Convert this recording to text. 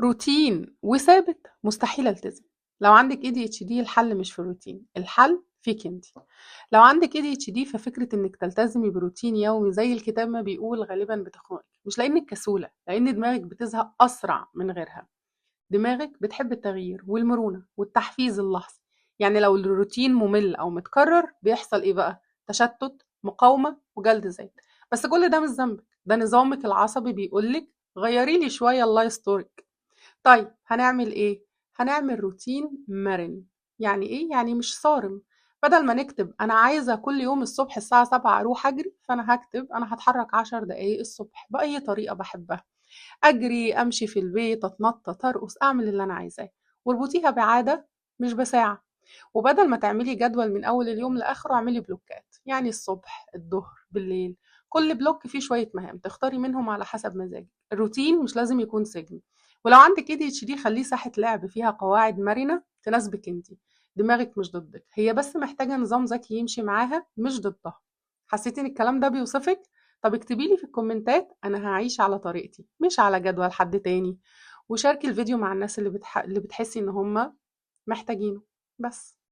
روتين وثابت مستحيل التزم. لو عندك ADHD الحل مش في الروتين، الحل فيك انت. لو عندك ADHD ففكرة انك تلتزمي بروتين يومي زي الكتاب ما بيقول غالبا بتخنقك، مش لانك كسولة، لان دماغك بتزهق اسرع من غيرها. دماغك بتحب التغيير والمرونة والتحفيز اللحظي. يعني لو الروتين ممل او متكرر بيحصل ايه بقى؟ تشتت، مقاومة، وجلد ذات. بس كل ده مش ذنبك، ده نظامك العصبي بيقولك غيري لي شوية الله يسترك. طيب هنعمل إيه؟ هنعمل روتين مرن. يعني إيه؟ يعني مش صارم. بدل ما نكتب أنا عايزة كل يوم الصبح الساعة 7 أروح أجري، فأنا هكتب أنا هتحرك 10 دقايق الصبح بأي طريقة بحبها. أجري، أمشي في البيت، أتنطط، أرقص، أعمل اللي أنا عايزاه. واربطيها بعادة مش بساعة. وبدل ما تعملي جدول من أول اليوم لآخره اعملي بلوكات، يعني الصبح، الظهر، بالليل. كل بلوك فيه شوية مهام تختاري منهم على حسب مزاجك. الروتين مش لازم يكون سجن. ولو عندك ADHD خليه ساحة لعب فيها قواعد مرنة تناسبك انتي. دماغك مش ضدك، هي بس محتاجة نظام ذكي يمشي معاها مش ضدها. حسيتي ان الكلام ده بيوصفك؟ طب اكتبيلي في الكومنتات انا هعيش على طريقتي مش على جدول حد تاني. وشاركي الفيديو مع الناس اللي بتحسي ان هم محتاجينه. بس.